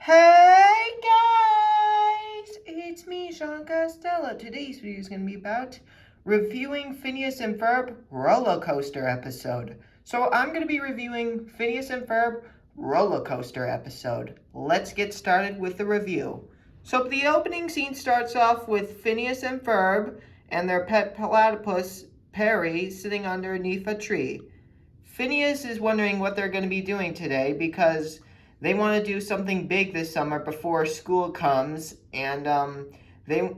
Hey guys, it's me, Sean Costello. Today's video is going to be about reviewing Phineas and Ferb Rollercoaster episode. So I'm going to be reviewing Phineas and Ferb Rollercoaster episode. Let's get started with the review. So the opening scene starts off with Phineas and Ferb and their pet platypus Perry sitting underneath a tree. Phineas is wondering what they're going to be doing today because they want to do something big this summer before school comes, and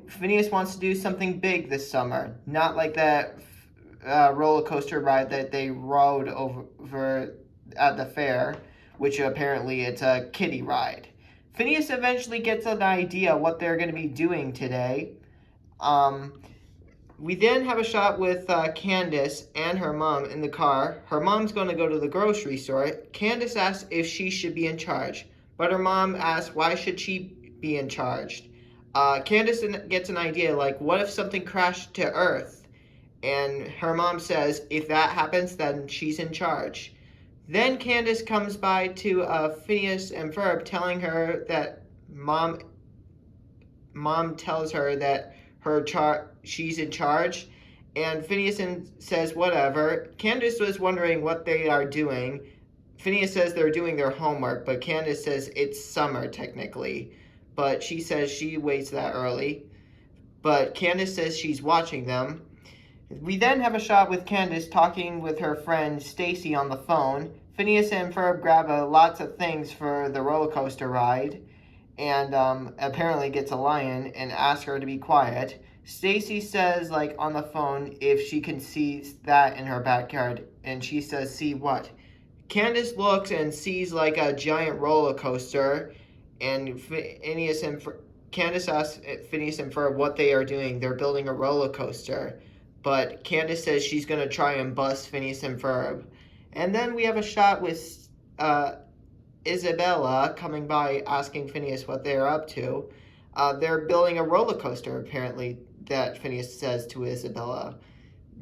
Phineas wants to do something big this summer, not like that roller coaster ride that they rode over at the fair, which apparently it's a kiddie ride. Phineas eventually gets an idea what they're going to be doing today. We then have a shot with Candace and her mom in the car. Her mom's going to go to the grocery store. Candace asks if she should be in charge, but her mom asks why should she be in charge. Candace gets an idea like, what if something crashed to Earth? And her mom says if that happens, then she's in charge. Then Candace comes by to Phineas and Ferb, telling her that mom tells her that she's in charge, and Phineas says whatever. Candace was wondering what they are doing. Phineas says they're doing their homework, but Candace says it's summer technically, but she says she waits that early. But Candace says she's watching them. We then have a shot with Candace talking with her friend Stacy on the phone. Phineas and Ferb grab lots of things for the roller coaster ride, and apparently gets a lion and asks her to be quiet. Stacy says, like, on the phone, if she can see that in her backyard, and she says, see what? Candace looks and sees, like, a giant roller coaster, and Candace asks Phineas and Ferb what they are doing. They're building a roller coaster, but Candace says she's going to try and bust Phineas and Ferb. And then we have a shot with Isabella coming by asking Phineas what they're up to. They're building a roller coaster, apparently, that Phineas says to Isabella.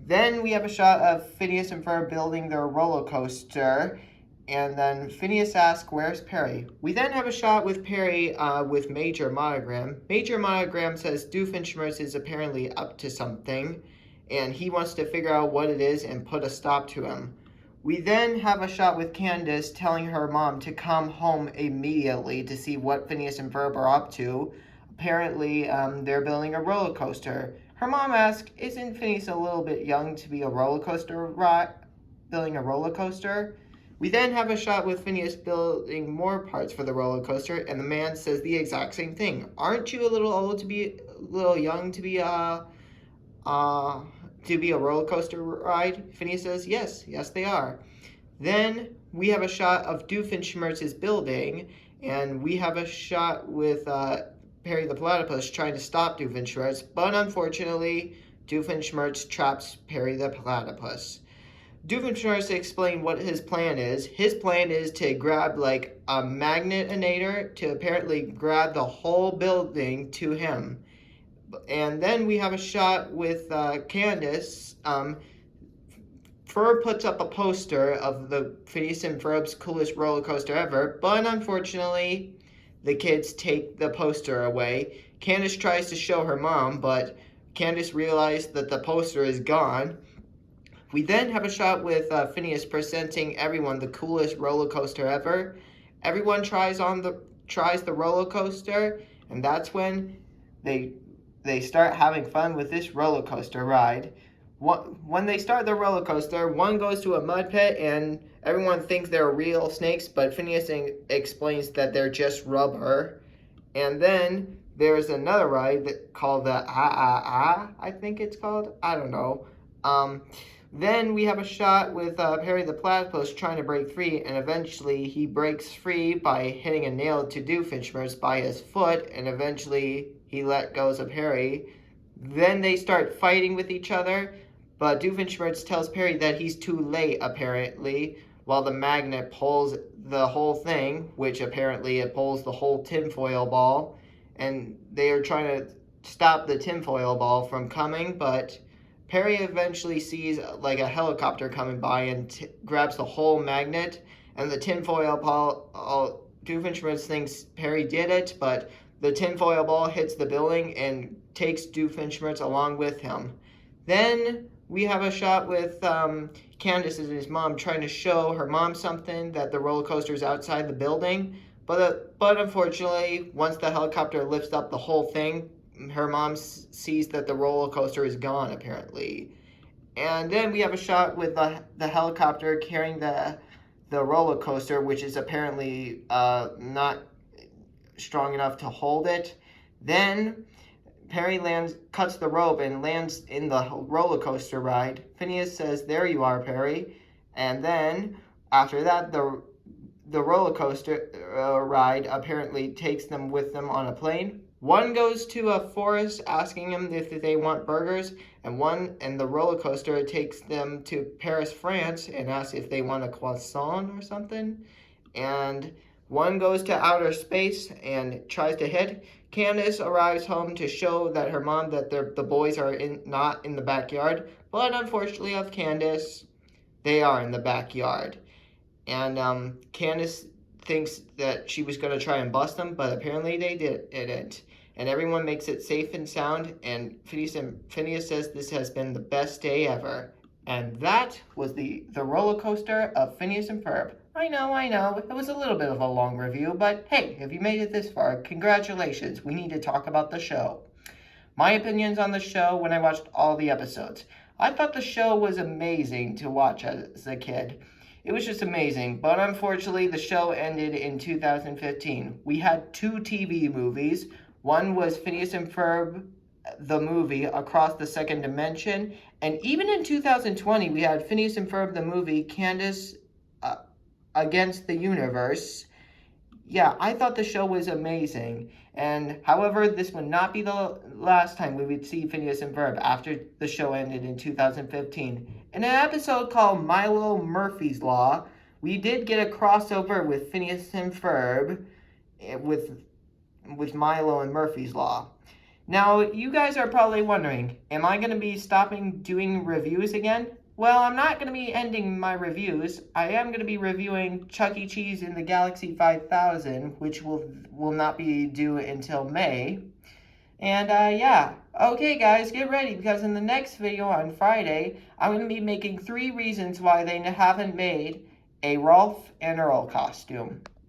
Then we have a shot of Phineas and Ferb building their roller coaster, and then Phineas asks, where's Perry? We then have a shot with Perry with Major Monogram. Major Monogram says Doofenshmirtz is apparently up to something, and he wants to figure out what it is and put a stop to him. We then have a shot with Candace telling her mom to come home immediately to see what Phineas and Ferb are up to. Apparently, they're building a roller coaster. Her mom asks, isn't Phineas a little bit young to be building a roller coaster? We then have a shot with Phineas building more parts for the roller coaster, and the man says the exact same thing. Aren't you a little young to be a roller coaster ride? Phineas says, yes, they are. Then we have a shot of Doofenshmirtz's building, and we have a shot with Perry the Platypus trying to stop Doofenshmirtz, but unfortunately, Doofenshmirtz traps Perry the Platypus. Doofenshmirtz explained what his plan is. His plan is to grab like a magnetonator to apparently grab the whole building to him. And then we have a shot with Candace. Ferb puts up a poster of the Phineas and Ferb's coolest roller coaster ever, but unfortunately, the kids take the poster away. Candace tries to show her mom, but Candace realized that the poster is gone. We then have a shot with Phineas presenting everyone the coolest roller coaster ever. Everyone tries the roller coaster, and that's when they start having fun with this roller coaster ride. When they start the roller coaster, one goes to a mud pit, and everyone thinks they're real snakes, but Phineas explains that they're just rubber. And then there's another ride called the I think it's called. I don't know. Then we have a shot with Perry the Platypus trying to break free, and eventually he breaks free by hitting a nail to Doofenshmirtz by his foot, and eventually he let go of Perry. Then they start fighting with each other, but Doofenshmirtz tells Perry that he's too late, apparently, while the magnet pulls the whole thing, which apparently it pulls the whole tinfoil ball, and they are trying to stop the tinfoil ball from coming, but Perry eventually sees like a helicopter coming by and grabs the whole magnet, and the tinfoil ball Doofenshmirtz thinks Perry did it, but the tinfoil ball hits the building and takes Doofenshmirtz along with him. Then we have a shot with Candace and his mom trying to show her mom something, that the roller coaster is outside the building. But unfortunately, once the helicopter lifts up the whole thing, her mom sees that the roller coaster is gone, apparently. And then we have a shot with the helicopter carrying the roller coaster, which is apparently not strong enough to hold it. Then Perry cuts the rope and lands in the roller coaster ride. Phineas says, "There you are, Perry." And then after that, the roller coaster ride apparently takes them with them on a plane. One goes to a forest asking them if they want burgers, and the roller coaster takes them to Paris, France, and asks if they want a croissant or something. And one goes to outer space and tries to hit. Candace arrives home to show that her mom that the boys are not in the backyard, but unfortunately of Candace, they are in the backyard. And Candace thinks that she was going to try and bust them, but apparently they didn't. And everyone makes it safe and sound, and Phineas says this has been the best day ever. And that was the roller coaster of Phineas and Ferb. I know, it was a little bit of a long review, but hey, if you made it this far, congratulations. We need to talk about the show. My opinions on the show when I watched all the episodes. I thought the show was amazing to watch as a kid. It was just amazing, but unfortunately the show ended in 2015. We had 2 TV movies. One was Phineas and Ferb, the movie, Across the Second Dimension, and even in 2020 we had Phineas and Ferb, the movie, Candace Against the Universe. Yeah, I thought the show was amazing. And however, this would not be the last time we would see Phineas and Ferb after the show ended in 2015. In an episode called Milo Murphy's Law, we did get a crossover with Phineas and Ferb with Milo and Murphy's Law. Now, you guys are probably wondering, am I going to be stopping doing reviews again? Well, I'm not going to be ending my reviews. I am going to be reviewing Chuck E. Cheese in the Galaxy 5000, which will not be due until May. And yeah. Okay, guys, get ready, because in the next video on Friday, I'm going to be making 3 reasons why they haven't made a Rolf and Earl costume.